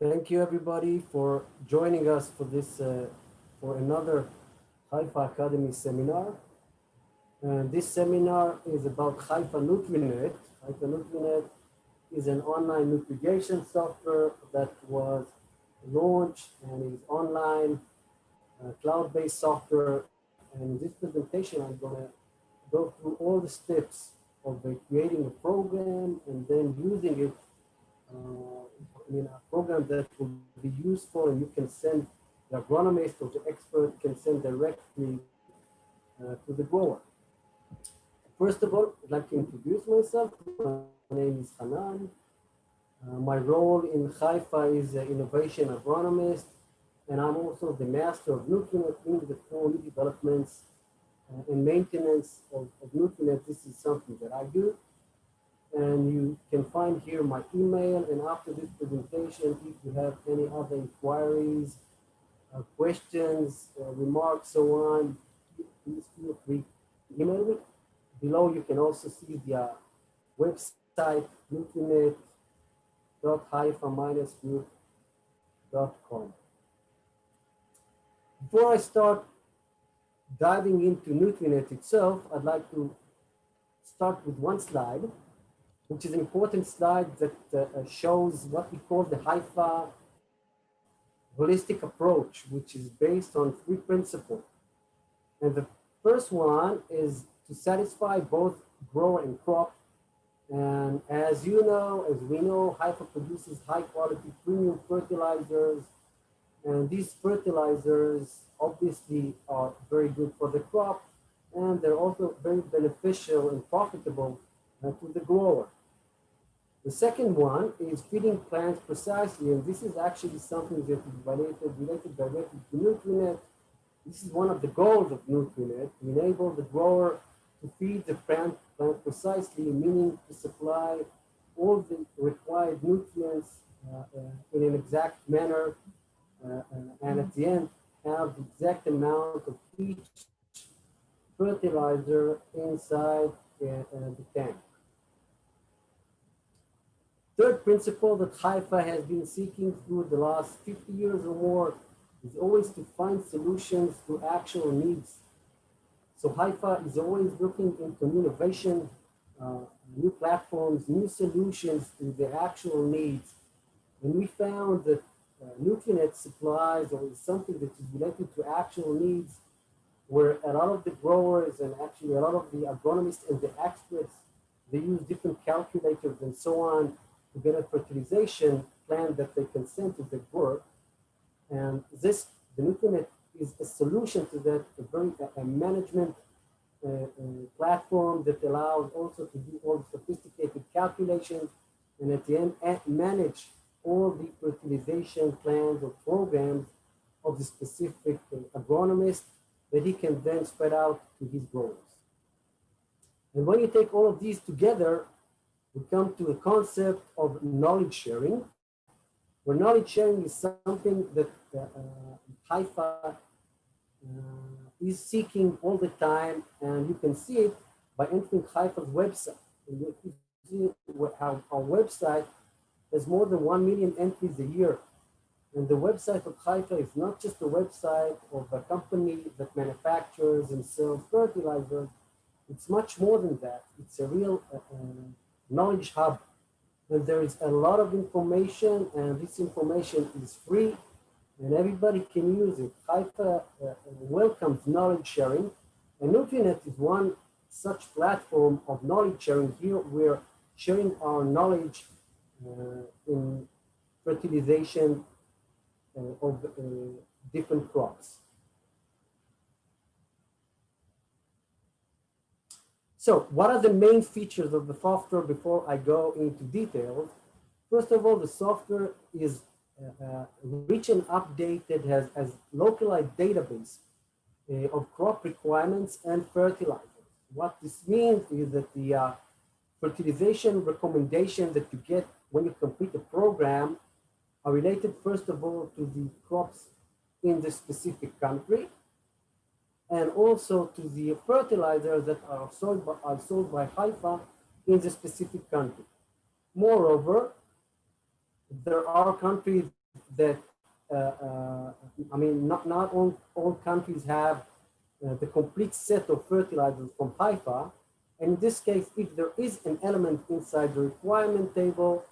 Thank you everybody for joining us for this for another Haifa Academy seminar. And this seminar is about Haifa NutriNet. Haifa NutriNet is an online nutrition software that was launched and is online, cloud-based software. And in this presentation, I'm going to go through all the steps of creating a program and then using it a program that will be useful and you can send the agronomist or the expert can send directly to the grower. First of all, I'd like to introduce myself. My name is Hanan. My role in Haifa is innovation agronomist, and I'm also the master of NutriNet, meaning the core new developments and maintenance of NutriNet. This is something that I do. And you can find here my email. And after this presentation, if you have any other inquiries, questions, remarks, so on, please feel free to email me. Below, you can also see the website, nutrinet.haifa-group.com. Before I start diving into NutriNet itself, I'd like to start with one slide, which is an important slide that shows what we call the Haifa holistic approach, which is based on 3 principles. And the first one is to satisfy both grower and crop. And as you know, as we know, Haifa produces high quality premium fertilizers. And these fertilizers obviously are very good for the crop, and they're also very beneficial and profitable to the grower. The second one is feeding plants precisely, and this is actually something that is related directly to NutriNet. This is one of the goals of NutriNet, to enable the grower to feed the plant precisely, meaning to supply all the required nutrients in an exact manner, and at the end have the exact amount of each fertilizer inside the tank. Third principle that Haifa has been seeking through the last 50 years or more is always to find solutions to actual needs. So Haifa is always looking into innovation, new platforms, new solutions to the actual needs. And we found that NutriNet supplies or is something that is related to actual needs, where a lot of the growers and actually a lot of the agronomists and the experts, they use different calculators and so on to get a fertilization plan that they can send to the grower. And the NutriNet is a solution to that, a management platform that allows also to do all the sophisticated calculations and at the end manage all the fertilization plans or programs of the specific agronomist that he can then spread out to his growers. And when you take all of these together, we come to a concept of knowledge sharing, where knowledge sharing is something that Haifa is seeking all the time, and you can see it by entering Haifa's website. And you see our website has more than 1 million entries a year. And the website of Haifa is not just a website of a company that manufactures and sells fertilizers. It's much more than that. It's a real knowledge hub. And there is a lot of information, and this information is free, and everybody can use it. Haifa welcomes knowledge sharing, and NutriNet is one such platform of knowledge sharing. Here we're sharing our knowledge in fertilization of different crops. So what are the main features of the software before I go into details? First of all, the software is rich and updated, has localized database of crop requirements and fertilizers. What this means is that the fertilization recommendation that you get when you complete the program are related, first of all, to the crops in the specific country, and also to the fertilizers that are sold by Haifa in the specific country. Moreover, there are countries that, I mean, not all countries have the complete set of fertilizers from Haifa. And in this case, if there is an element inside the requirement table,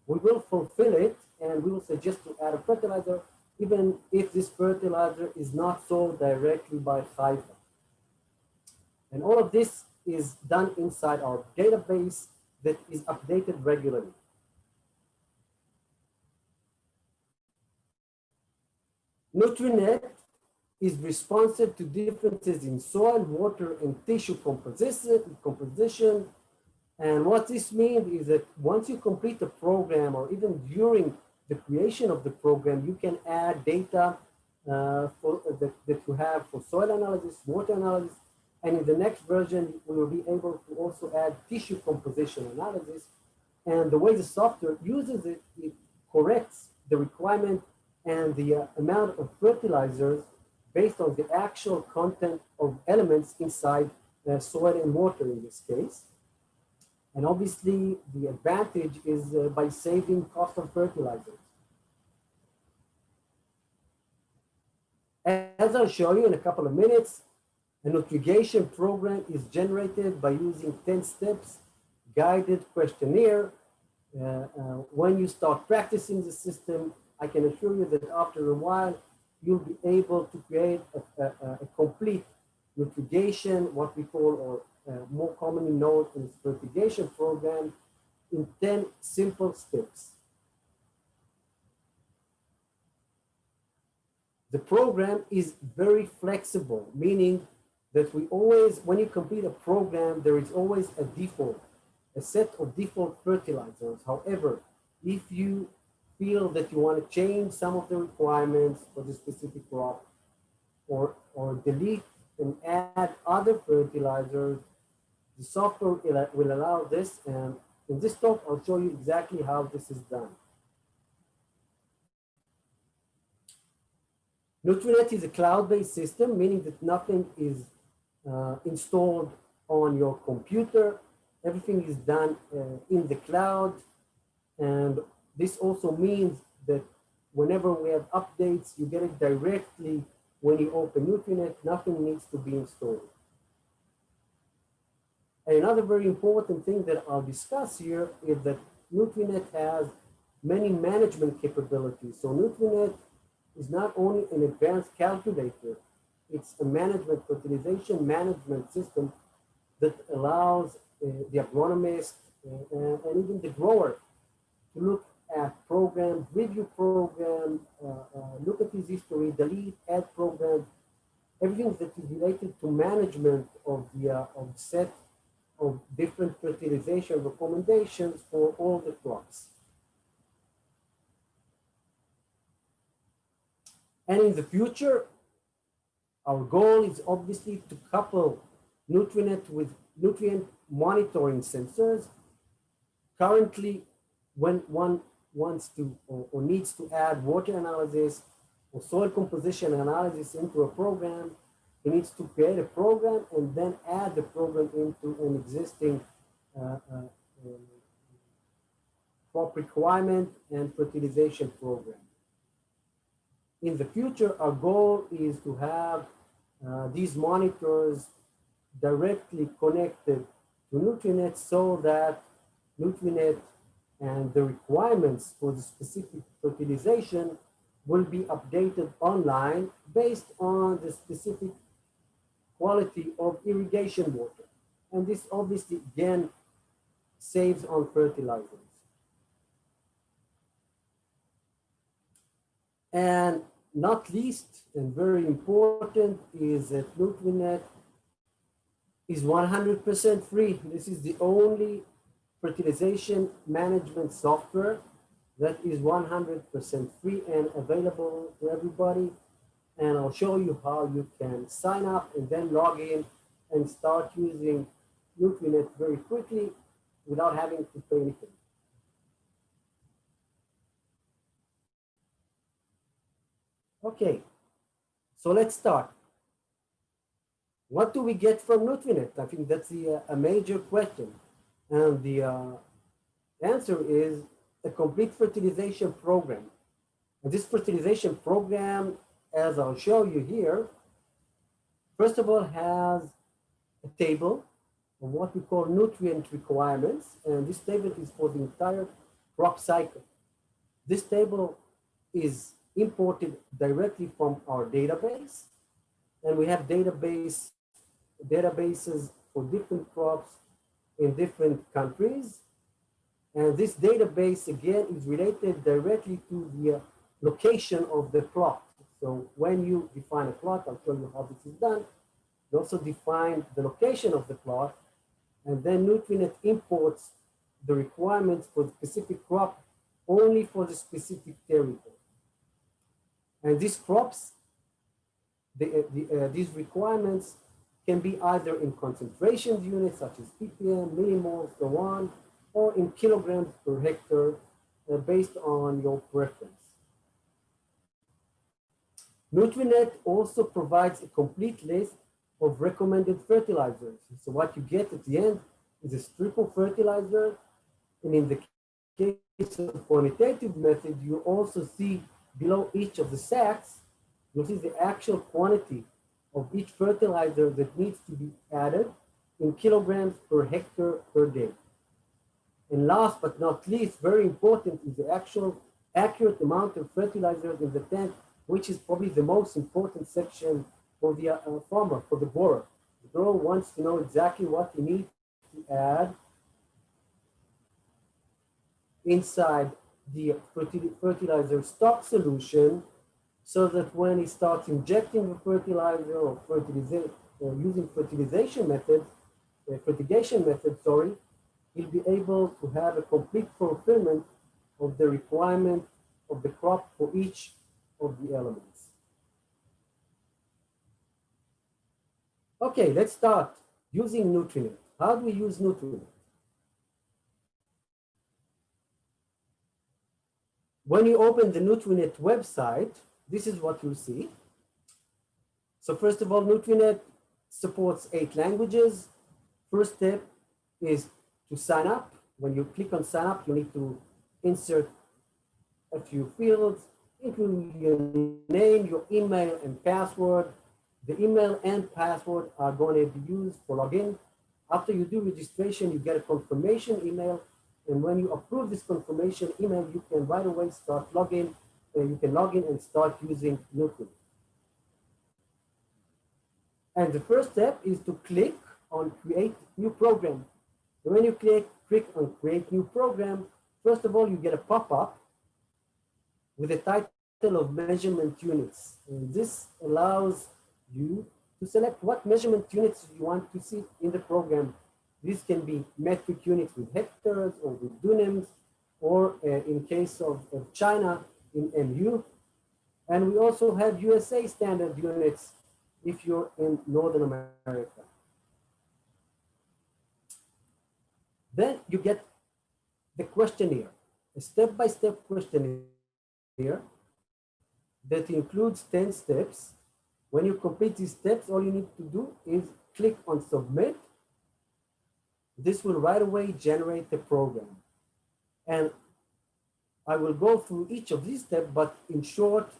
we will fulfill it and we will suggest to add a fertilizer, even if this fertilizer is not sold directly by Haifa. And all of this is done inside our database that is updated regularly. NutriNet is responsive to differences in soil, water, and tissue composition. And what this means is that once you complete the program, or even during the creation of the program, you can add data that you have for soil analysis, water analysis, and in the next version, we will be able to also add tissue composition analysis. And the way the software uses it, it corrects the requirement and the amount of fertilizers based on the actual content of elements inside the soil and water in this case. And obviously, the advantage is by saving cost of fertilizers. As I'll show you in a couple of minutes, a nutrition program is generated by using 10 steps guided questionnaire. When you start practicing the system, I can assure you that after a while, you'll be able to create a complete nutrition, what we call, or more commonly known as fertigation program, in 10 simple steps. The program is very flexible, meaning that we always, when you complete a program, there is always a default, a set of default fertilizers. However, if you feel that you want to change some of the requirements for the specific crop, or delete and add other fertilizers, the software will allow this. And in this talk, I'll show you exactly how this is done. NutriNet is a cloud-based system, meaning that nothing is installed on your computer. Everything is done in the cloud. And this also means that whenever we have updates, you get it directly when you open NutriNet. Nothing needs to be installed. And another very important thing that I'll discuss here is that NutriNet has many management capabilities. So NutriNet is not only an advanced calculator, it's a fertilization management system that allows the agronomist and even the grower to look at program, review program, look at his history, delete, add program, everything that is related to management of the set of different fertilization recommendations for all the crops. And in the future, our goal is obviously to couple NutriNet with nutrient monitoring sensors. Currently, when one wants to or needs to add water analysis or soil composition analysis into a program, he needs to create a program and then add the program into an existing crop requirement and fertilization program. In the future, our goal is to have these monitors directly connected to NutriNet so that NutriNet and the requirements for the specific fertilization will be updated online based on the specific quality of irrigation water. And this obviously, again, saves on fertilizers. And not least, and very important, is that NutriNet is 100% free. This is the only fertilization management software that is 100% free and available to everybody. And I'll show you how you can sign up and then log in and start using NutriNet very quickly without having to pay anything. Okay, so let's start. What do we get from NutriNet? I think that's a major question. And the answer is a complete fertilization program. And this fertilization program, as I'll show you here, first of all, has a table of what we call nutrient requirements. And this table is for the entire crop cycle. This table is imported directly from our database. And we have databases for different crops in different countries. And this database, again, is related directly to the location of the plot. So when you define a plot, I'll show you how this is done. You also define the location of the plot, and then NutriNet imports the requirements for the specific crop only for the specific territory. And these crops, these requirements can be either in concentration units such as ppm, millimoles, so on, or in kilograms per hectare based on your preference. NutriNet also provides a complete list of recommended fertilizers. So what you get at the end is a strip of fertilizer, and in the case of quantitative method, you also see below each of the sacks, you'll see the actual quantity of each fertilizer that needs to be added in kilograms per hectare per day. And last but not least, very important, is the actual accurate amount of fertilizers in the tank, which is probably the most important section for the farmer, for the grower. The grower wants to know exactly what he needs to add inside the fertilizer stock solution, so that when he starts injecting the fertilizer or using fertigation method, he'll be able to have a complete fulfillment of the requirement of the crop for each of the elements. Okay, let's start using NutriNet. How do we use NutriNet? When you open the NutriNet website, this is what you'll see. So first of all, NutriNet supports 8 languages. First step is to sign up. When you click on sign up, you need to insert a few fields, including your name, your email, and password. The email and password are going to be used for login. After you do registration, you get a confirmation email. And when you approve this confirmation email, you can right away start logging. You can log in and start using NutriNet. And the first step is to click on create new program. And when you click on create new program, first of all, you get a pop-up with a title of measurement units. And this allows you to select what measurement units you want to see in the program. This can be metric units with hectares or with dunams, or in case of China, in MU. And we also have USA standard units if you're in Northern America. Then you get the questionnaire, a step-by-step questionnaire that includes 10 steps. When you complete these steps, all you need to do is click on submit. This will right away generate the program. And I will go through each of these steps, but in short,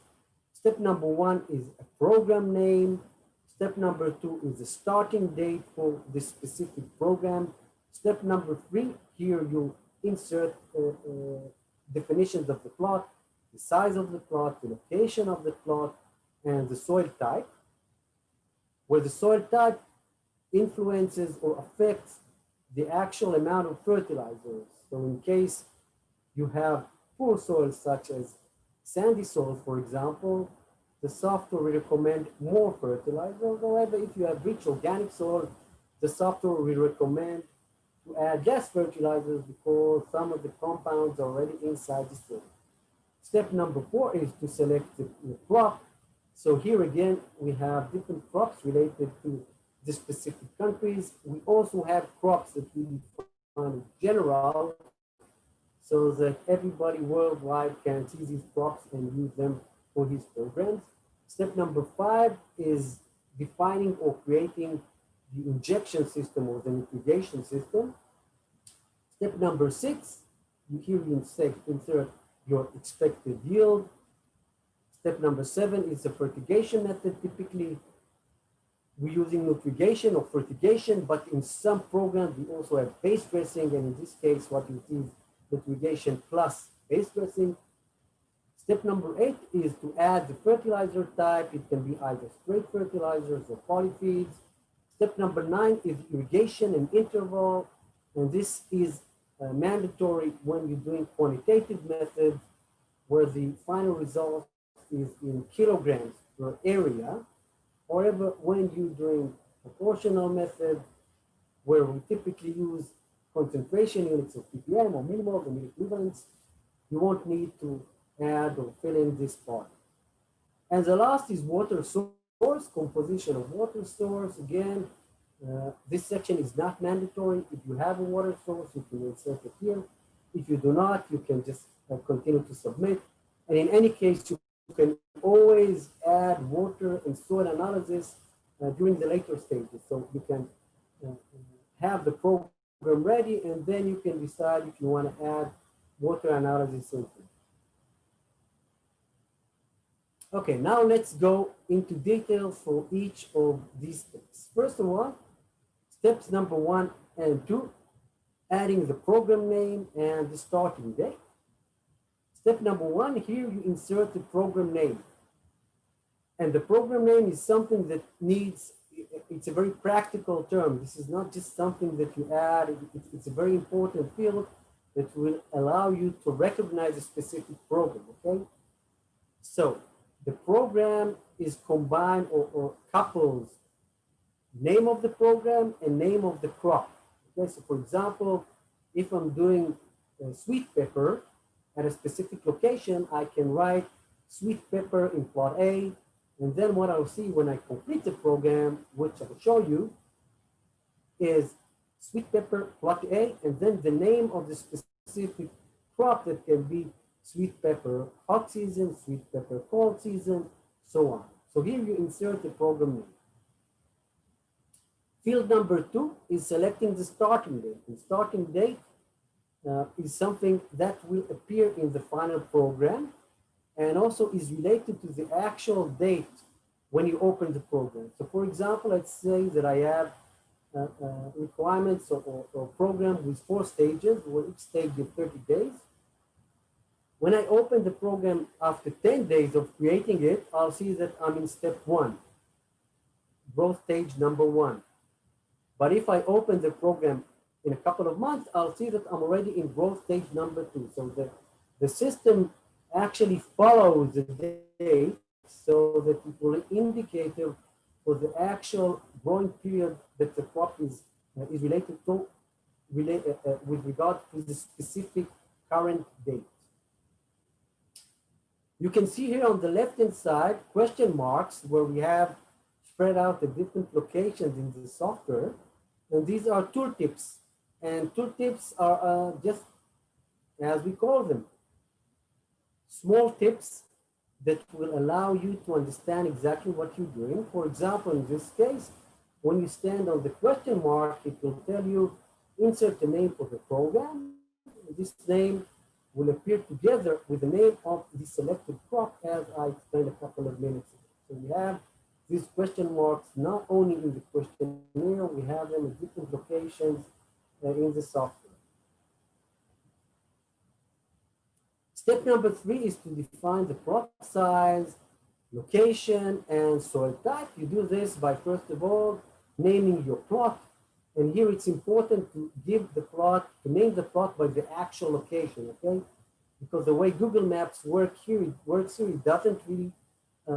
step number 1 is a program name. Step number 2 is the starting date for this specific program. Step number 3, here you insert definitions of the plot, the size of the plot, the location of the plot, and the soil type, where the soil type influences or affects the actual amount of fertilizers. So in case you have poor soils such as sandy soils, for example, the software will recommend more fertilizers. However, if you have rich organic soil, the software will recommend to add less fertilizers because some of the compounds are already inside the soil. Step number 4 is to select the crop. So here again, we have different crops related to the specific countries. We also have crops that we define in general, so that everybody worldwide can see these crops and use them for his programs. Step number 5 is defining or creating the injection system or the irrigation system. Step number 6, here you insert your expected yield. Step number 7 is the fertigation method. Typically, we're using nutrition or fertigation, but in some programs, we also have base dressing. And in this case, what you see is nutrition plus base dressing. Step number 8 is to add the fertilizer type. It can be either straight fertilizers or polyfeeds. Step number 9 is irrigation and interval. And this is mandatory when you're doing quantitative methods, where the final result is in kilograms per area. However, when you're doing proportional method, where we typically use concentration units of ppm or millimoles or milliequivalents, you won't need to add or fill in this part. And the last is water source, composition of water source. Again, this section is not mandatory. If you have a water source, you can insert it here. If you do not, you can just continue to submit. And in any case, you can always add water and soil analysis during the later stages. So you can have the program ready, and then you can decide if you want to add water analysis into it. Okay, now let's go into details for each of these steps. First of all, steps number 1 and 2, adding the program name and the starting date. Step number 1, here you insert the program name. And the program name is something that needs, it's a very practical term. This is not just something that you add. It's a very important field that will allow you to recognize a specific program, okay? So the program is combined or couples name of the program and name of the crop. Okay, so for example, if I'm doing sweet pepper at a specific location, I can write sweet pepper in plot A, and then what I'll see when I complete the program, which I'll show you, is sweet pepper plot A, and then the name of the specific crop that can be sweet pepper hot season, sweet pepper cold season, so on. So here you insert the program name. Field number 2 is selecting the starting date. The starting date is something that will appear in the final program and also is related to the actual date when you open the program. So for example, let's say that I have requirements or program with 4 stages, where each stage is 30 days. When I open the program after 10 days of creating it, I'll see that I'm in step 1, growth stage number 1. But if I open the program in a couple of months, I'll see that I'm already in growth stage number 2. So the system actually follows the date so that it will indicate for the actual growing period that the crop is related to, with regard to the specific current date. You can see here on the left-hand side, question marks where we have spread out the different locations in the software. And these are tooltips. And tooltips are just, as we call them, small tips that will allow you to understand exactly what you're doing. For example, in this case, when you stand on the question mark, it will tell you, insert the name for the program. This name will appear together with the name of the selected crop, as I explained a couple of minutes ago. So we have these question marks not only in the questionnaire, we have them at different locations in the software. Step number 3 is to define the plot size, location, and soil type. You do this by, first of all, naming your plot. And here it's important to give the plot, to name the plot by the actual location, okay? Because the way Google Maps works here, it doesn't really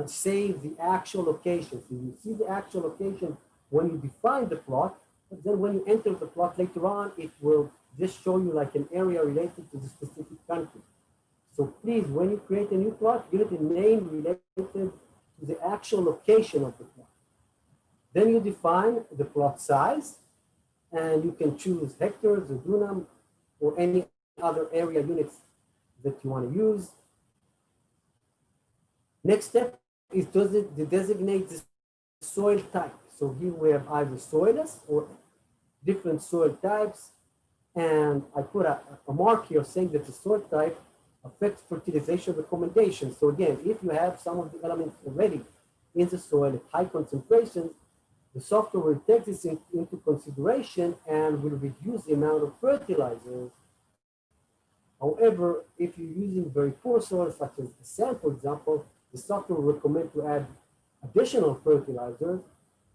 save the actual location. So you see the actual location when you define the plot, but then when you enter the plot later on, it will just show you like an area related to the specific country. So please, when you create a new plot, give it a name related to the actual location of the plot. Then you define the plot size, and you can choose hectares or dunam or any other area units that you want to use. Next step is to designate the soil type. So here we have either soilless or different soil types. And I put a mark here saying that the soil type affects fertilization recommendations. So again, if you have some of the elements already in the soil at high concentrations, the software will take this into consideration and will reduce the amount of fertilizers. However, if you're using very poor soil, such as sand, for example, the software will recommend to add additional fertilizers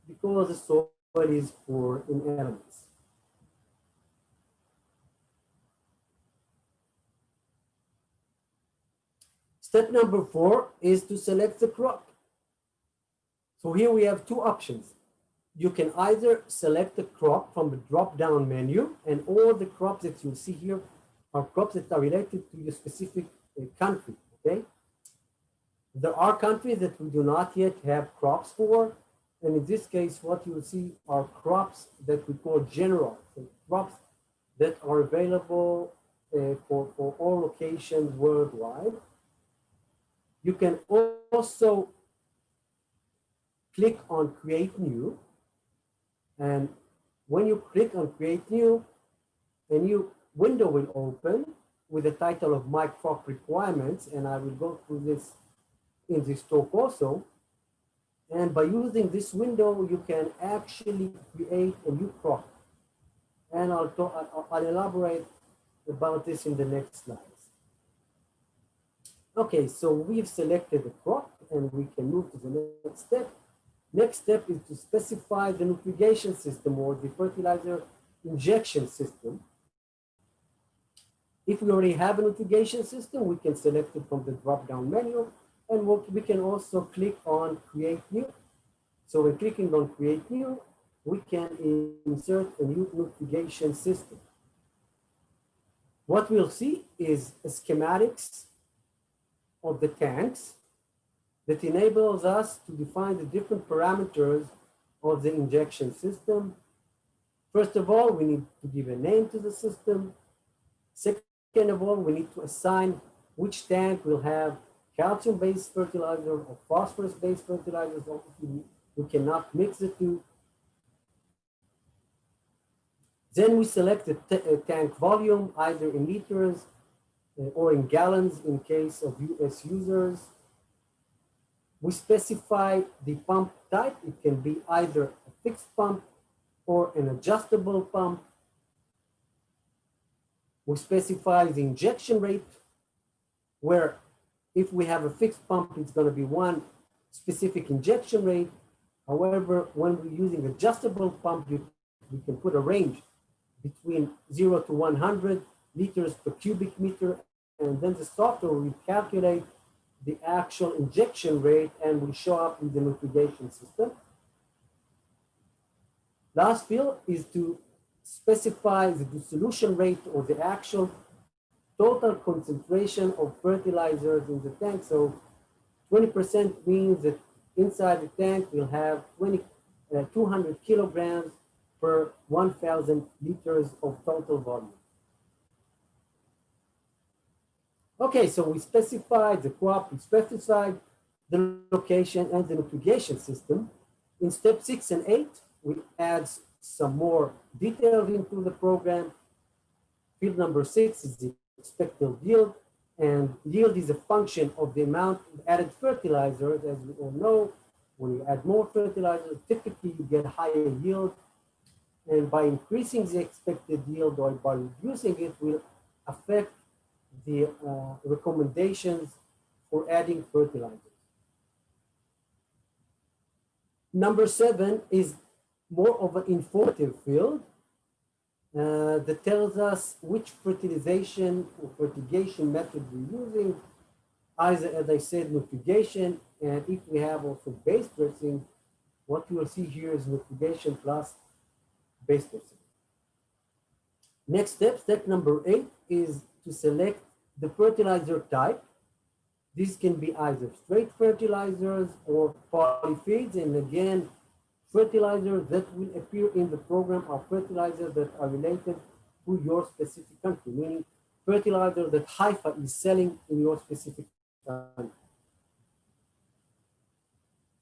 because the soil is poor in elements. Step number 4 is to select the crop. So here we have two options. You can either select the crop from the drop-down menu, and all the crops that you see here are crops that are related to your specific country, okay? There are countries that we do not yet have crops for, and in this case, what you will see are crops that we call general, so crops that are available for all locations worldwide. You can also click on Create New, and when you click on Create New, a new window will open with the title of My Crop Requirements, and I will go through this in this talk also. And by using this window, you can actually create a new crop. And I'll elaborate about this in the next slides. Okay, so we've selected the crop and we can move to the next step. Next step is to specify the nutrition system or the fertilizer injection system. If we already have a nutrition system, we can select it from the drop-down menu, and we can also click on Create New. So when clicking on Create New, we can insert a new nutrition system. What we'll see is schematics of the tanks that enables us to define the different parameters of the injection system. First of all, we need to give a name to the system. Second of all, we need to assign which tank will have calcium-based fertilizer or phosphorus-based fertilizers. Obviously, we cannot mix the two. Then we select the tank volume, either in liters or in gallons in case of US users. We specify the pump type. It can be either a fixed pump or an adjustable pump. We specify the injection rate, where if we have a fixed pump, it's going to be one specific injection rate. However, when we're using adjustable pump, we can put a range between 0 to 100 liters per cubic meter, and then the software will calculate the actual injection rate and will show up in the nutrition system. Last field is to specify the dissolution rate or the actual total concentration of fertilizers in the tank. So 20% means that inside the tank we'll have 200 kilograms per 1,000 liters of total volume. Okay, so we specified the crop, we specified the location and the nutrition system. In step 6 and 8, we add some more details into the program. Field number 6 is the expected yield, and yield is a function of the amount of added fertilizers. As we all know, when you add more fertilizers, typically you get higher yield, and by increasing the expected yield or by reducing it will affect the recommendations for adding fertilizers. Number 7 is more of an informative field that tells us which fertilization or fertigation method we're using. Either, as I said, nutrition, and if we have also base dressing, what you will see here is nutrition plus base dressing. Next step, step number 8, is to select the fertilizer type. This can be either straight fertilizers or polyfeeds, and again, fertilizers that will appear in the program are fertilizers that are related to your specific country, meaning fertilizer that Haifa is selling in your specific country.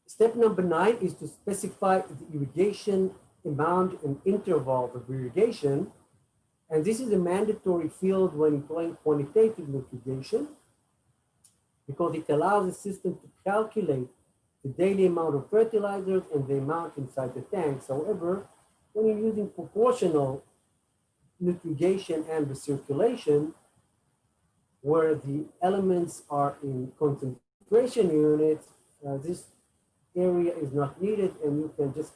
Step number 9 is to specify the irrigation amount and interval of irrigation. And this is a mandatory field when employing quantitative nutrition. because it allows the system to calculate the daily amount of fertilizers and the amount inside the tanks. However, when you're using proportional nutrition and recirculation, where the elements are in concentration units, this area is not needed and you can just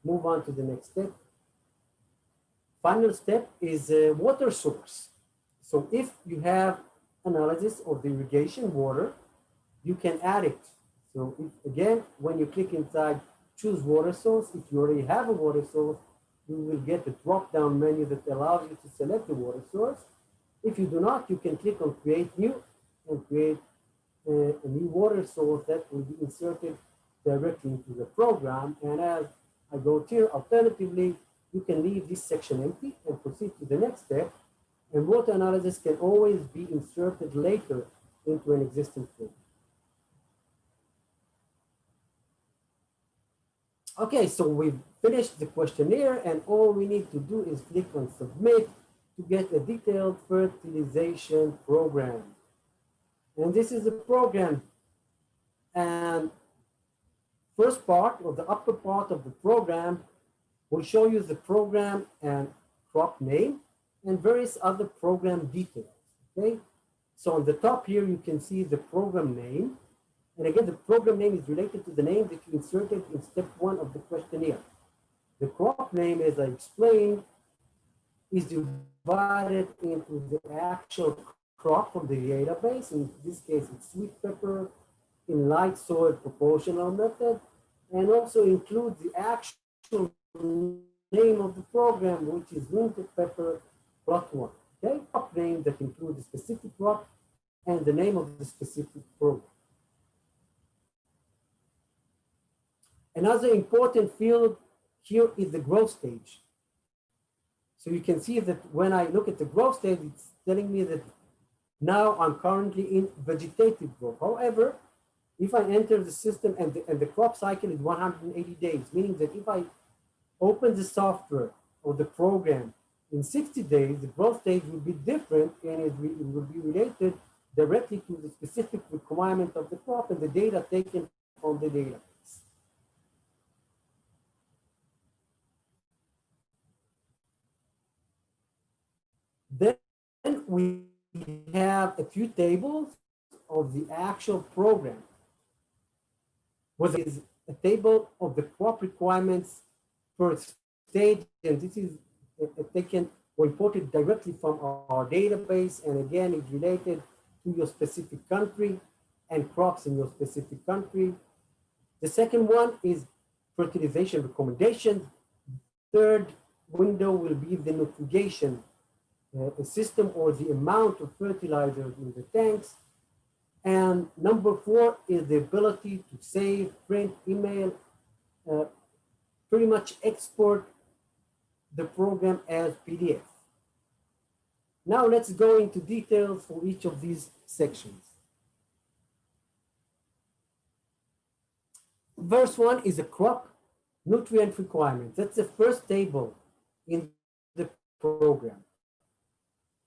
move on to the next step. Final step is a water source. So if you have analysis of the irrigation water, you can add it. So if, again, when you click inside choose water source, if you already have a water source, you will get a drop-down menu that allows you to select the water source. If you do not, you can click on create new and create a new water source that will be inserted directly into the program. And as I go here, alternatively, you can leave this section empty and proceed to the next step. And water analysis can always be inserted later into an existing program. Okay, so we've finished the questionnaire and all we need to do is click on submit to get a detailed fertilization program. And this is the program. And first part, or the upper part of the program, will show you the program and crop name and various other program details, okay? So on the top here, you can see the program name. And again, the program name is related to the name that you inserted in step 1 of the questionnaire. The crop name, as I explained, is divided into the actual crop from the database. In this case, it's sweet pepper in light soil proportional method, and also includes the actual name of the program, which is winter pepper plot 1. Okay, crop name that includes the specific crop and the name of the specific program. Another important field here is the growth stage. So you can see that when I look at the growth stage, it's telling me that now I'm currently in vegetative growth. However, if I enter the system and the crop cycle is 180 days, meaning that if I open the software or the program in 60 days, the growth stage will be different and it will be related directly to the specific requirement of the crop and the data taken from the database. Then we have a few tables of the actual program. What is a table of the crop requirements per stage, and this is taken or imported directly from our database, and again, it's related to your specific country and crops in your specific country. The second one is fertilization recommendations. Third window will be the nutrition system or the amount of fertilizers in the tanks. And number 4 is the ability to save, print, email, pretty much export the program as PDF. Now let's go into details for each of these sections. Verse 1 is a crop nutrient requirement. That's the first table in the program.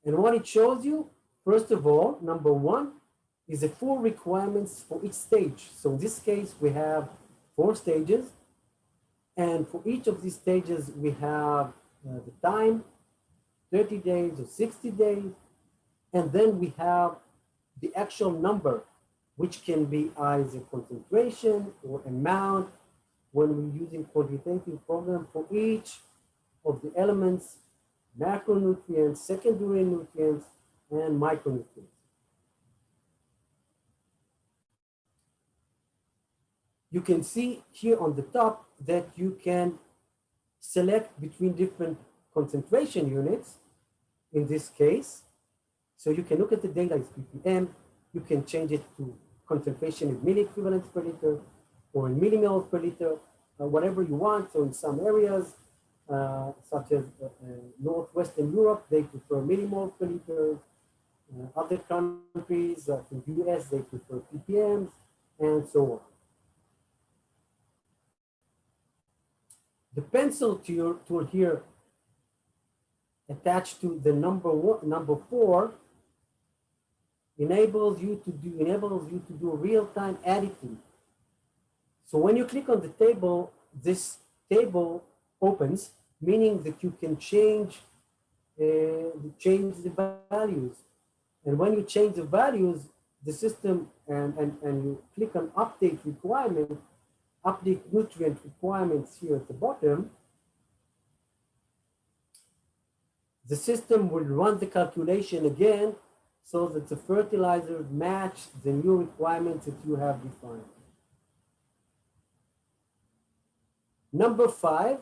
And what it shows you, first of all, number 1 is the full requirements for each stage. So in this case, we have 4 stages. And for each of these stages, we have the time, 30 days or 60 days. And then we have the actual number, which can be either concentration or amount when we're using quantitative program for each of the elements, macronutrients, secondary nutrients, and micronutrients. You can see here on the top that you can select between different concentration units in this case. So you can look at the data as ppm, you can change it to concentration in milliequivalents per liter or in millimoles per liter, whatever you want. So in some areas, such as Northwestern Europe, they prefer millimoles per liter. Other countries, in the US, they prefer ppms, and so on. The pencil tool here attached to the number 4 enables you to do real-time editing. So when you click on the table, this table opens, meaning that you can change the values. And when you change the values, the system, and you click on update requirement, update nutrient requirements here at the bottom, the system will run the calculation again so that the fertilizers match the new requirements that you have defined. Number 5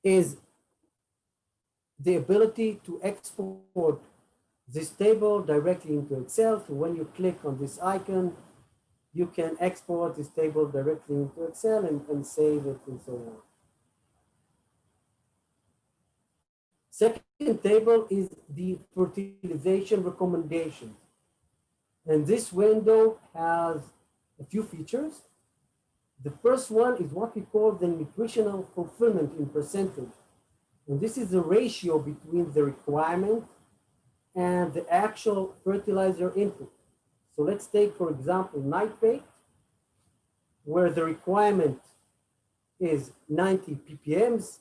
is the ability to export this table directly into Excel. So when you click on this icon, you can export this table directly into Excel and save it and so on. Second table is the fertilization recommendation. And this window has a few features. The first one is what we call the nutritional fulfillment in percentage. And this is the ratio between the requirement and the actual fertilizer input. So let's take, for example, nitrate, where the requirement is 90 ppms,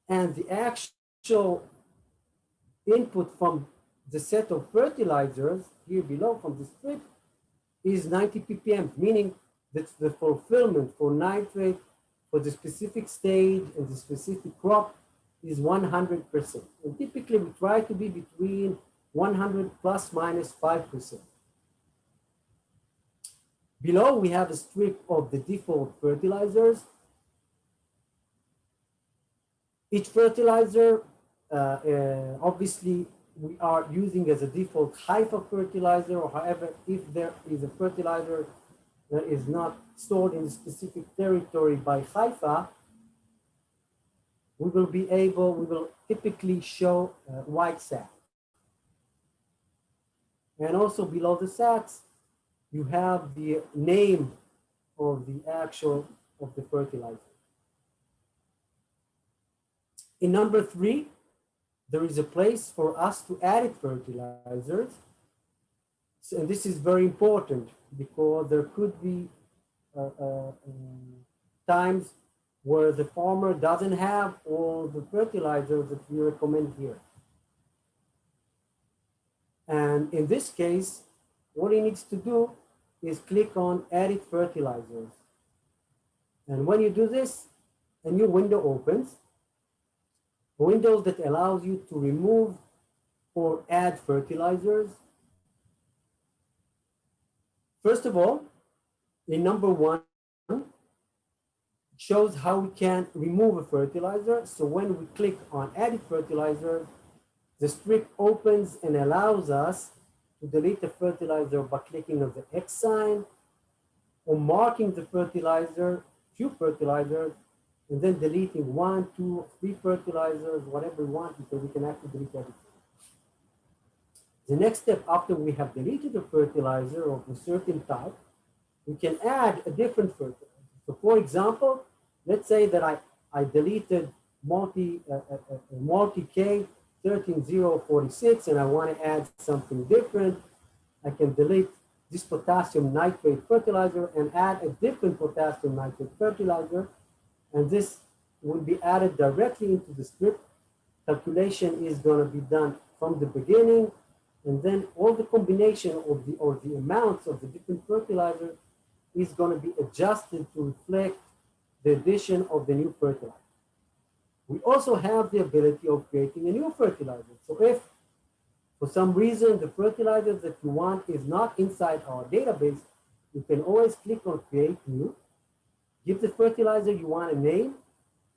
and the actual input from the set of fertilizers here below from the strip is 90 ppm, meaning that the fulfillment for nitrate for the specific stage and the specific crop is 100%. And typically we try to be between 100 plus minus 5%. Below we have a strip of the default fertilizers. Each fertilizer, obviously, we are using as a default Haifa fertilizer, or however, if there is a fertilizer that is not stored in a specific territory by Haifa, we will typically show white sack. And also below the sacks, you have the name of the fertilizer. In number 3, there is a place for us to add fertilizers. So, and this is very important because there could be times where the farmer doesn't have all the fertilizers that we recommend here. And in this case, what he needs to do is click on Edit Fertilizers. And when you do this, a new window opens, a window that allows you to remove or add fertilizers. First of all, in number 1, it shows how we can remove a fertilizer. So when we click on Edit Fertilizer, the strip opens and allows us to delete the fertilizer by clicking on the X sign or marking the fertilizer, few fertilizers, and then deleting 1, 2, 3 fertilizers, whatever we want, because we can actually delete everything. The next step after we have deleted a fertilizer of a certain type, we can add a different fertilizer. So for example, let's say that I deleted multi-K 13046 and I want to add something different. I can delete this potassium nitrate fertilizer and add a different potassium nitrate fertilizer. And this will be added directly into the strip. Calculation is going to be done from the beginning, and then all the combination of the amounts of the different fertilizer is going to be adjusted to reflect the addition of the new fertilizer. We also have the ability of creating a new fertilizer. So if for some reason the fertilizer that you want is not inside our database, you can always click on Create New, give the fertilizer you want a name,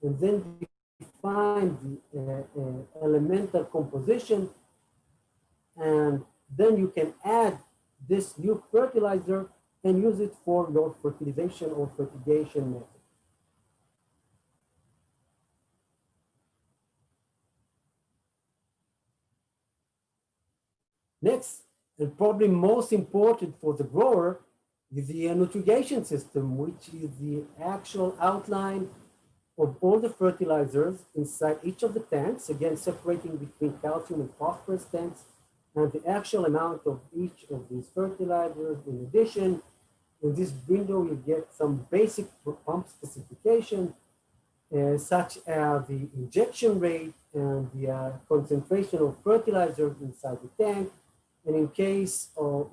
and then define the elemental composition, and then you can add this new fertilizer and use it for your fertilization or fertigation method. Next, and probably most important for the grower, is the nutrition system, which is the actual outline of all the fertilizers inside each of the tanks, again, separating between calcium and phosphorus tanks, and the actual amount of each of these fertilizers. In addition, in this window, you get some basic pump specification, such as the injection rate and the concentration of fertilizers inside the tank. And in case of,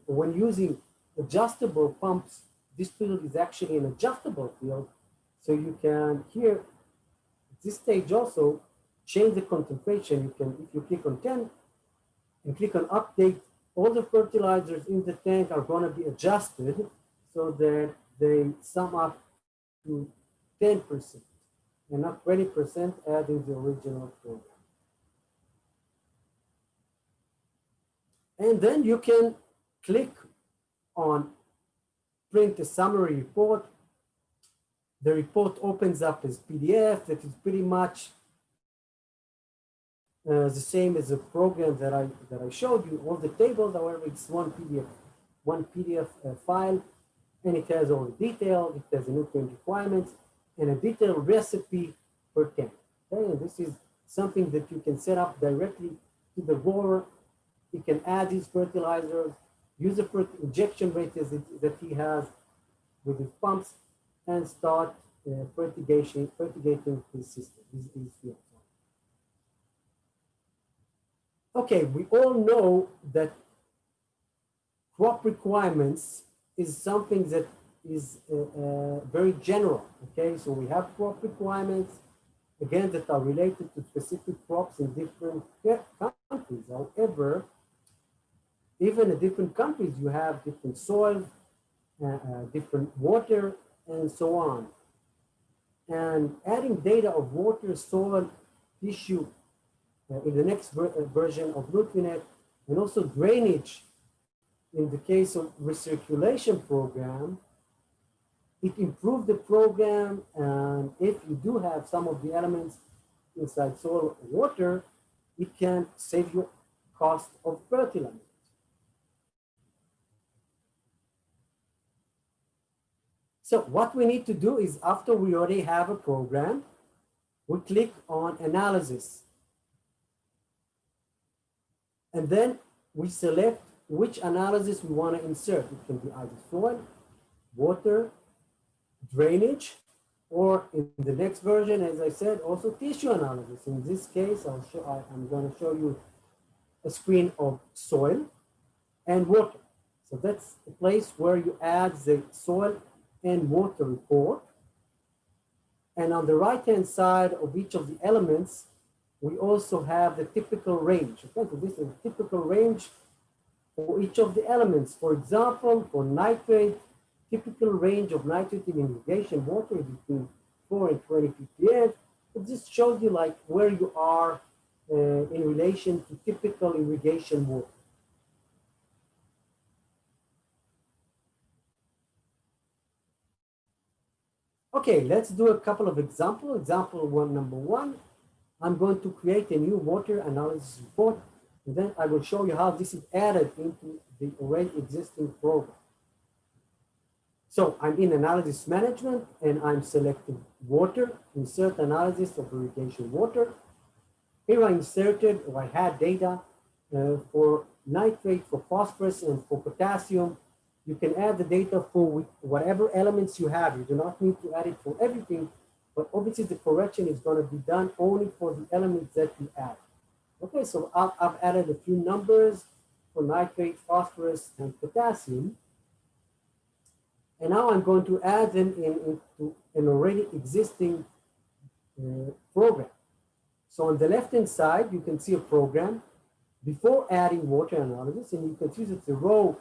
when using adjustable pumps, this field is actually an adjustable field. So you can here, at this stage also, change the concentration. You can, if you click on 10 and click on update, all the fertilizers in the tank are going to be adjusted so that they sum up to 10% and not 20% as in the original program. And then you can click on print a summary report. The report opens up as PDF that is pretty much the same as the program that I showed you. All the tables, however, it's one PDF file, and it has all the details. It has the nutrient requirements and a detailed recipe per tank. Okay, and this is something that you can set up directly to the grower. You can add these fertilizers, use the injection rate that he has with his pumps, and start fertigating his system, his field. Okay, we all know that crop requirements is something that is very general. Okay, so we have crop requirements, again, that are related to specific crops in different countries. However, even in different countries, you have different soil, different water, and so on. And adding data of water, soil, tissue in the next version of NutriNet, and also drainage in the case of recirculation program, it improved the program. And if you do have some of the elements inside soil or water, it can save you cost of fertilizer. So what we need to do is, after we already have a program, we click on analysis. And then we select which analysis we want to insert. It can be either soil, water, drainage, or in the next version, as I said, also tissue analysis. In this case, I'm going to show you a screen of soil and water. So that's the place where you add the soil and water report. And on the right-hand side of each of the elements, we also have the typical range. Okay, so this is a typical range for each of the elements. For example, for nitrate, typical range of nitrate in irrigation water is between 4 and 20 ppm. It just shows you like where you are in relation to typical irrigation water. Okay, let's do a couple of examples. Example number one, I'm going to create a new water analysis report, and then I will show you how this is added into the already existing program. So I'm in analysis management, and I'm selecting water, insert analysis of irrigation water. Here I inserted, or I had data for nitrate, for phosphorus, and for potassium. You can add the data for whatever elements you have. You do not need to add it for everything, but obviously the correction is going to be done only for the elements that you add. Okay, so I've added a few numbers for nitrate, phosphorus, and potassium. And now I'm going to add them into an already existing program. So on the left-hand side, you can see a program before adding water analysis, and you can see that the row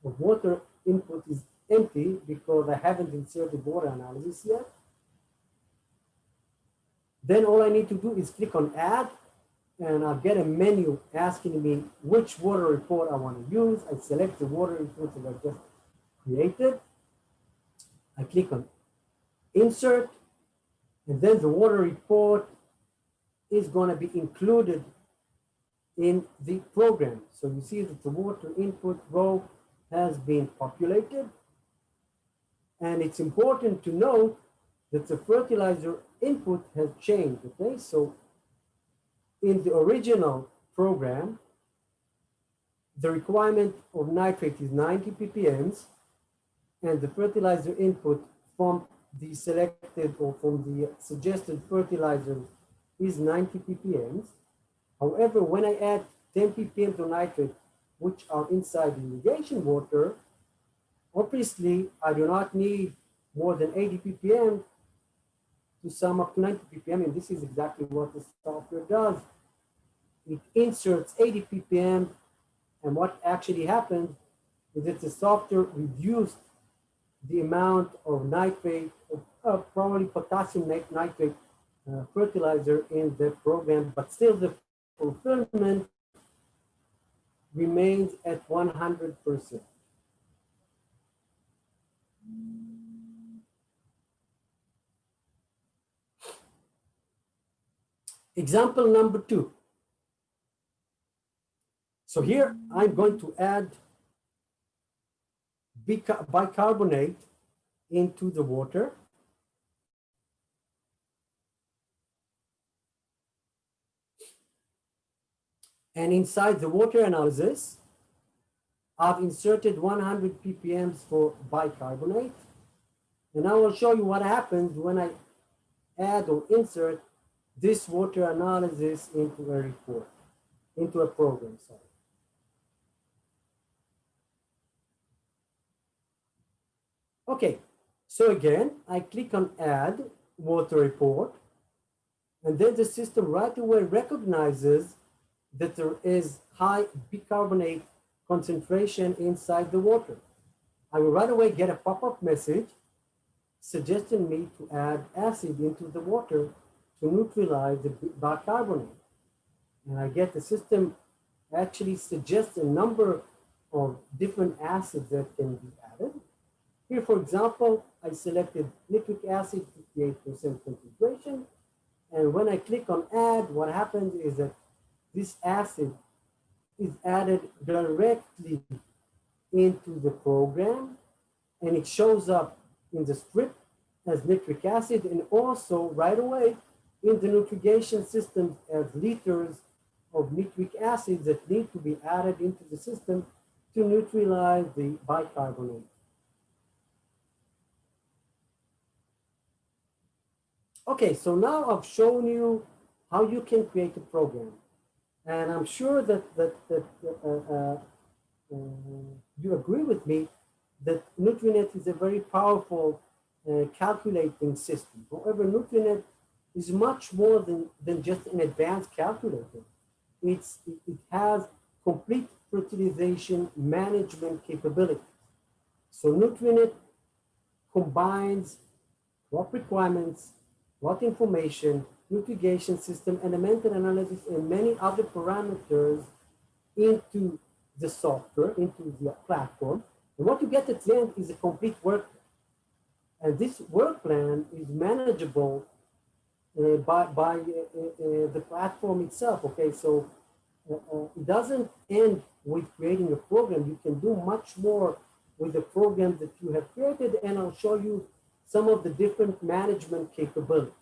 of water input is empty because I haven't inserted water analysis yet. Then all I need to do is click on add, and I'll get a menu asking me which water report I want to use. I select the water report that I just created. I click on insert, and then the water report is going to be included in the program. So you see that the water input row has been populated. And it's important to note that the fertilizer input has changed, okay? So in the original program, the requirement of nitrate is 90 ppms, and the fertilizer input from the selected or from the suggested fertilizer is 90 ppms. However, when I add 10 ppm to nitrate, which are inside the irrigation water, obviously I do not need more than 80 ppm to sum up to 90 ppm, and this is exactly what the software does. It inserts 80 ppm, and what actually happened is that the software reduced the amount of nitrate, probably potassium nitrate fertilizer in the program, but still the fulfillment remains at 100%. Example number 2. So here I'm going to add bicarbonate into the water. And inside the water analysis, I've inserted 100 ppm for bicarbonate. And I will show you what happens when I add or insert this water analysis into a report, into a program, sorry. Okay, so again, I click on Add Water Report, and then the system right away recognizes that there is high bicarbonate concentration inside the water. I will right away get a pop-up message suggesting me to add acid into the water to neutralize the bicarbonate. And I get the system actually suggests a number of different acids that can be added. Here, for example, I selected nitric acid, 58% concentration. And when I click on add, what happens is that this acid is added directly into the program, and it shows up in the script as nitric acid, and also right away in the nutrition system as liters of nitric acid that need to be added into the system to neutralize the bicarbonate. Okay, so now I've shown you how you can create a program. And I'm sure that you agree with me that NutriNet is a very powerful calculating system. However, NutriNet is much more than just an advanced calculator. It has complete fertilization management capabilities. So NutriNet combines crop requirements, plot information, nutrition system, elemental analysis, and many other parameters into the software, into the platform. And what you get at the end is a complete work plan. And this work plan is manageable by the platform itself. Okay, so it doesn't end with creating a program. You can do much more with the program that you have created, and I'll show you some of the different management capabilities.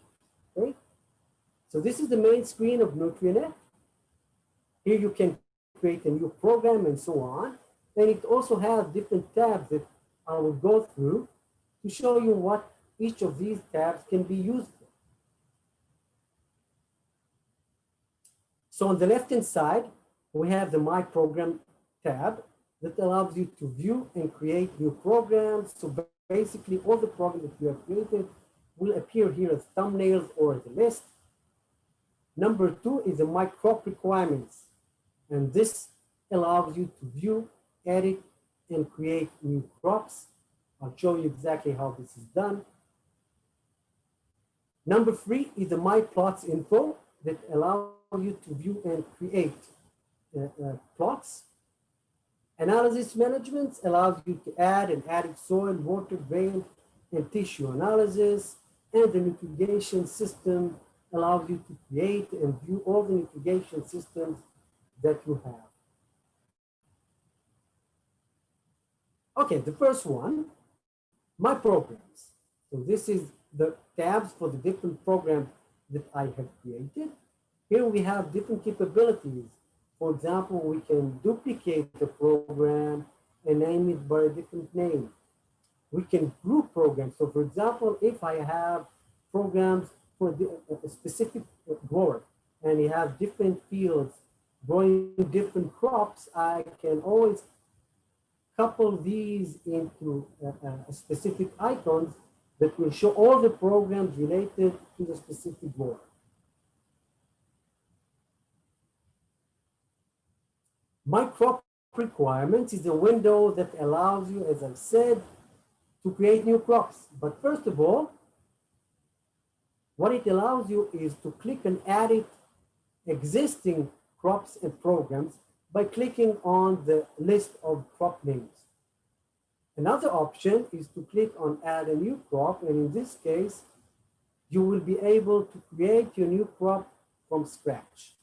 Okay, so this is the main screen of NutriNet. Here you can create a new program and so on. And it also has different tabs that I will go through to show you what each of these tabs can be used for. So on the left-hand side, we have the My Program tab that allows you to view and create new programs. So basically all the programs that you have created will appear here as thumbnails or as a list. Number 2 is the My Crop Requirements. And this allows you to view, edit, and create new crops. I'll show you exactly how this is done. Number 3 is the My Plots info that allows you to view and create plots. Analysis management allows you to add and added soil, water, drain, and tissue analysis. And the nutrition system allows you to create and view all the nutrition systems that you have. Okay, the first one, My Programs. So this is the tabs for the different programs that I have created. Here we have different capabilities. For example, we can duplicate the program and name it by a different name. We can group programs. So for example, if I have programs for a specific grower and you have different fields growing different crops, I can always couple these into specific icons that will show all the programs related to the specific grower. My crop requirements is a window that allows you, as I said, to create new crops. But first of all, what it allows you is to click and edit existing crops and programs by clicking on the list of crop names. Another option is to click on add a new crop, and in this case, you will be able to create your new crop from scratch.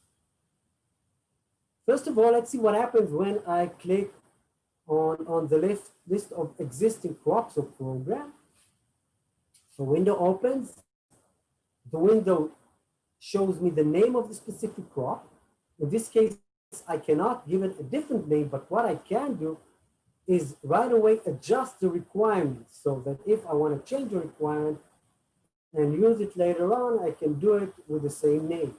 First of all, let's see what happens when I click on the list of existing crops or program. So window opens. The window shows me the name of the specific crop. In this case, I cannot give it a different name, but what I can do is right away adjust the requirements so that if I want to change a requirement and use it later on, I can do it with the same name.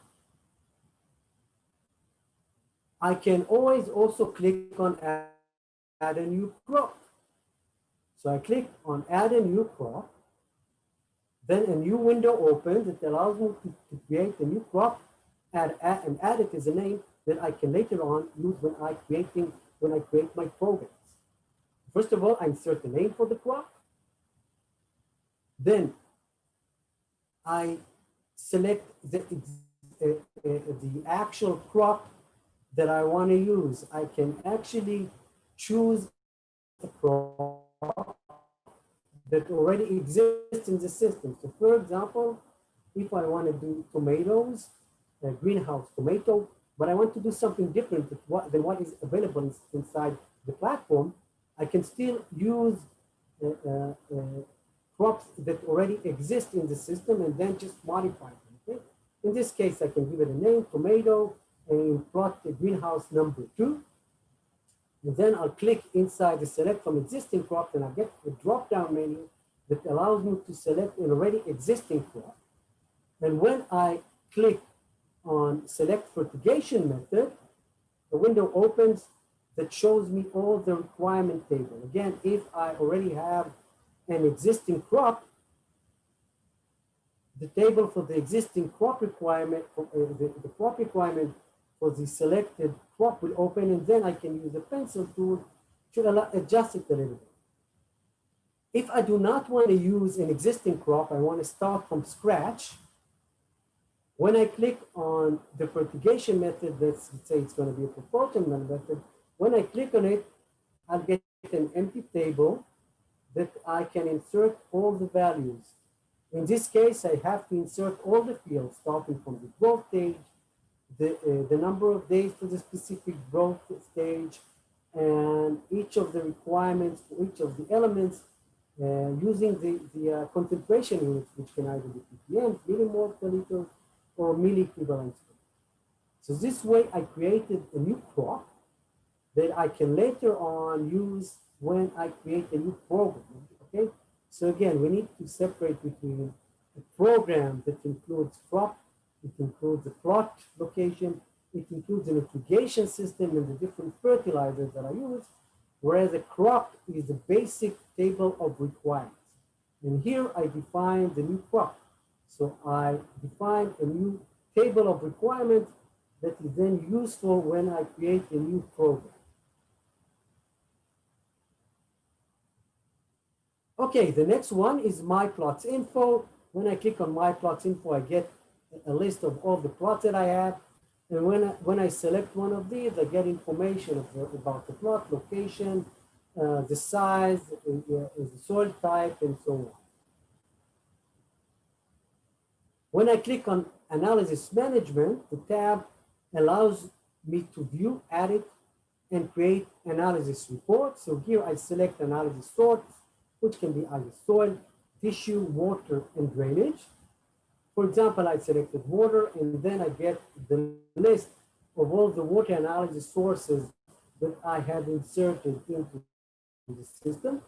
I can always also click on add a new crop. So I click on add a new crop. Then a new window opens that allows me to create a new crop and add it as a name that I can later on use when I create my programs. First of all, I insert a name for the crop. Then I select the actual crop that I want to use. I can actually choose a crop that already exists in the system. So for example, if I want to do tomatoes, a greenhouse tomato, but I want to do something different than what is available inside the platform, I can still use crops that already exist in the system and then just modify them. Okay? In this case, I can give it a name, tomato, and plot the greenhouse number 2. And then I'll click inside the select from existing crop, and I get a drop-down menu that allows me to select an already existing crop. And when I click on select fertigation method, the window opens that shows me all the requirement table. Again, if I already have an existing crop, the table for the existing crop requirement, the crop requirement for the selected crop will open, and then I can use the pencil tool to adjust it a little bit. If I do not want to use an existing crop, I want to start from scratch. When I click on the fertigation method, let's say it's going to be a proportional method, when I click on it, I'll get an empty table that I can insert all the values. In this case, I have to insert all the fields, starting from the growth stage, the number of days for the specific growth stage, and each of the requirements for each of the elements, using the concentration units, which can either be ppm, millimole per liter, or milliequivalents. So this way, I created a new crop that I can later on use when I create a new program. Okay. So again, we need to separate between a program that includes crop, it includes the plot location, it includes an irrigation system and the different fertilizers that I use, whereas a crop is the basic table of requirements. And here I define the new crop. So I define a new table of requirements that is then useful when I create a new program. Okay, the next one is My Plots Info. When I click on My Plots Info, I get a list of all the plots that I have. And when I select one of these, I get information about the plot, location, the size, the soil type, and so on. When I click on Analysis Management, the tab allows me to view, edit, and create analysis reports. So here I select analysis source, which can be either soil, tissue, water, and drainage. For example, I selected water, and then I get the list of all the water analysis sources that I have inserted into the system.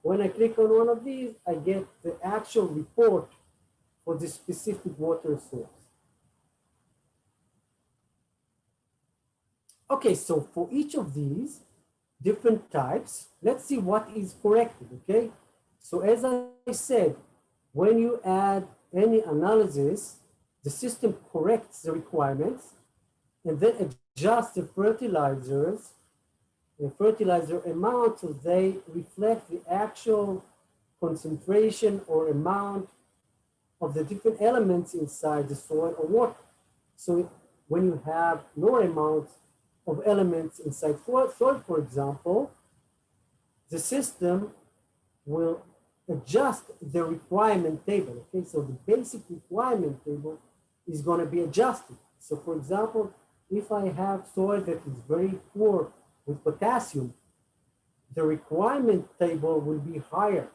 When I click on one of these, I get the actual report for the specific water source. Okay, so for each of these different types, let's see what is corrected, okay? So as I said, when you add any analysis, the system corrects the requirements and then adjusts the fertilizers, the fertilizer amount, so they reflect the actual concentration or amount of the different elements inside the soil or water. So when you have lower amounts of elements inside soil, for example, the system will adjust the requirement table. Okay, so the basic requirement table is going to be adjusted. So for example, if I have soil that is very poor with potassium, the requirement table will be higher,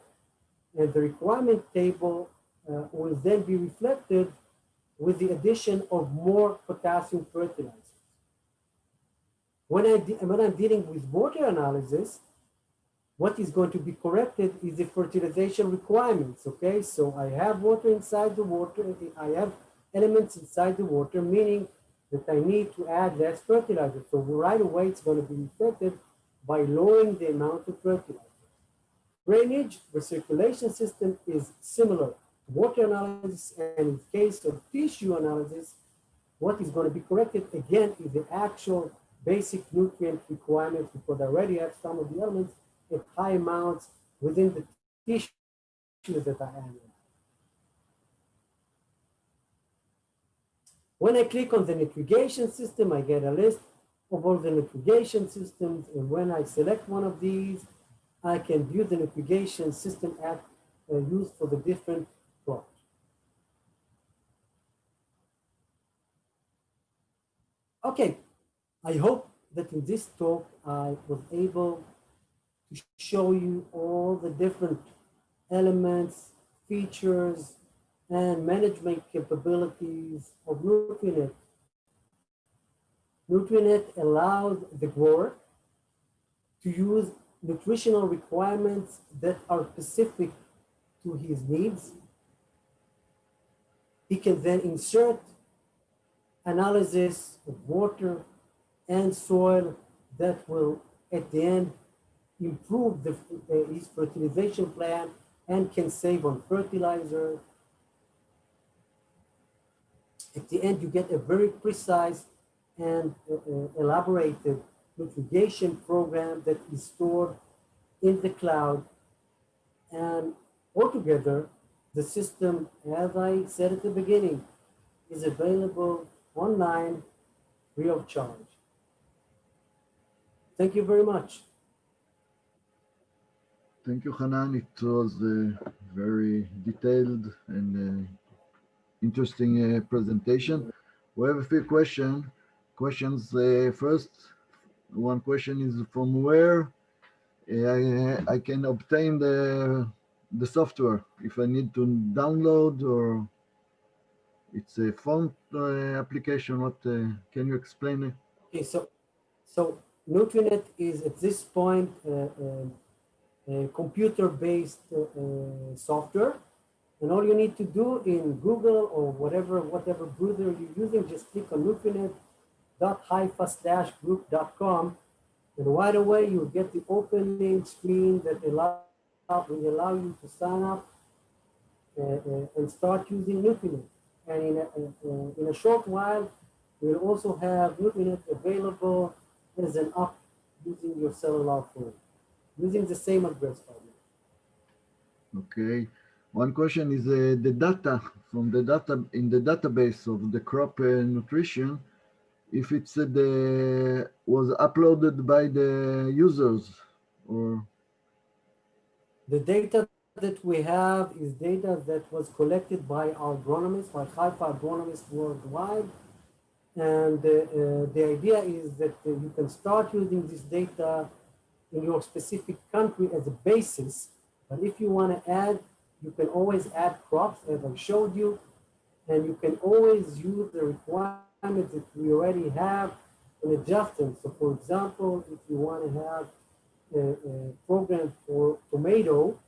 and the requirement table will then be reflected with the addition of more potassium fertilizers. When I'm dealing with water analysis, what is going to be corrected is the fertilization requirements, okay? So I have water inside the water, I have elements inside the water, meaning that I need to add less fertilizer. So right away, it's going to be reflected by lowering the amount of fertilizer. Drainage recirculation system is similar to water analysis, and in case of tissue analysis, what is going to be corrected again is the actual basic nutrient requirements, because I already have some of the elements at high amounts within the tissue that I analyze. When I click on the navigation system, I get a list of all the navigation systems, and when I select one of these, I can view the navigation system app used for the different crops. Okay, I hope that in this talk I was able to show you all the different elements, features, and management capabilities of NutriNet. NutriNet allows the grower to use nutritional requirements that are specific to his needs. He can then insert analysis of water and soil that will, at the end, improve his fertilization plan and can save on fertilizer. At the end, you get a very precise and elaborated navigation program that is stored in the cloud. And altogether, the system, as I said at the beginning, is available online free of charge. Thank you very much. Thank you, Hanan. It was a very detailed and interesting presentation. We have a few questions. First, one question is from where I can obtain the software, if I need to download, or it's a phone application. What can you explain it? Okay, so NutriNet is at this point computer-based software, and all you need to do in Google or whatever browser you're using, just click on nutrinet.haifa/group.com, and right away you'll get the opening screen that will allow you to sign up and start using NutriNet. And in a short while, we'll also have NutriNet available as an app using your cellular phone, using the same address file. Okay. One question is the data from the in the database of the crop nutrition, if it's was uploaded by the users, or the data that we have is data that was collected by our agronomists, by Haifa agronomists worldwide. And the idea is that you can start using this data in your specific country as a basis. But if you want to add, You can always add crops, as I showed you, and you can always use the requirements that we already have and adjust them. So for example, if you want to have a program for tomato,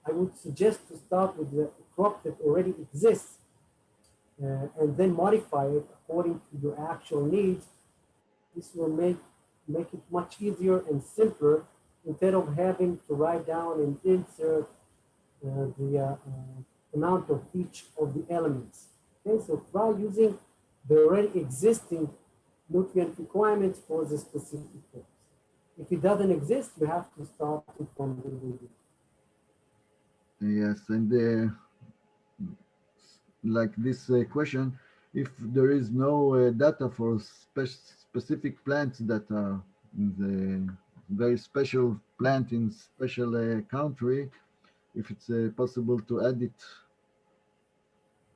I would suggest to start with the crop that already exists and then modify it according to your actual needs. This will make it much easier and simpler instead of having to write down and insert the amount of each of the elements. Okay, so try using the already existing nutrient requirements for the specific crops. If it doesn't exist, you have to start it from the beginning. Yes, and like this question, if there is no data for specific plants that are in the very special plant in special country, if it's possible to add it.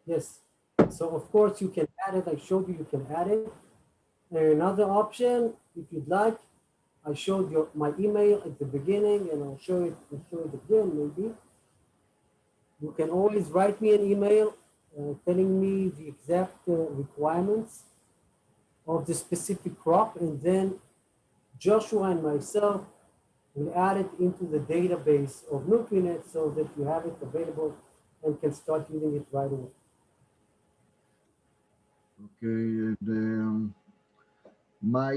Yes. So of course you can add it. I showed you can add it. Another option, if you'd like, I showed you my email at the beginning, and I'll show it again maybe. You can always write me an email telling me the exact requirements of the specific crop, and then Joshua and myself will add it into the database of NutriNet so that you have it available and can start using it right away. Okay, my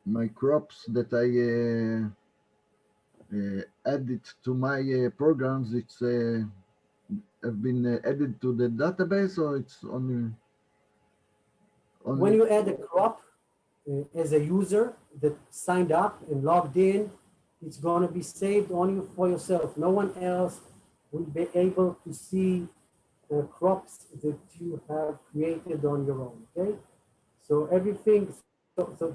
my crops that I added to my programs, it's have been added to the database, or it's When only. you add a crop as a user that signed up and logged in, it's going to be saved only for yourself. No one else will be able to see the crops that you have created on your own. Okay, so everything. So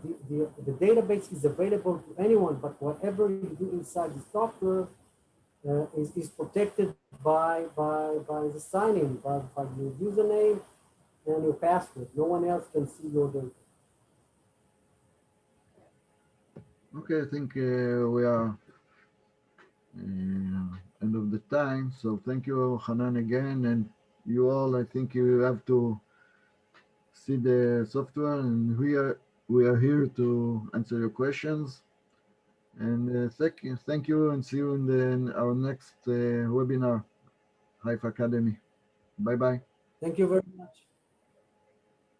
the database is available to anyone, but whatever you do inside the software is protected by the sign-in, by your username and your password. No one else can see your data. Okay, I think we are end of the time. So thank you, Hanan, again, and you all. I think you have to see the software, and we are here to answer your questions. And thank you, and see you in our next webinar, Haifa Academy. Bye bye. Thank you very much.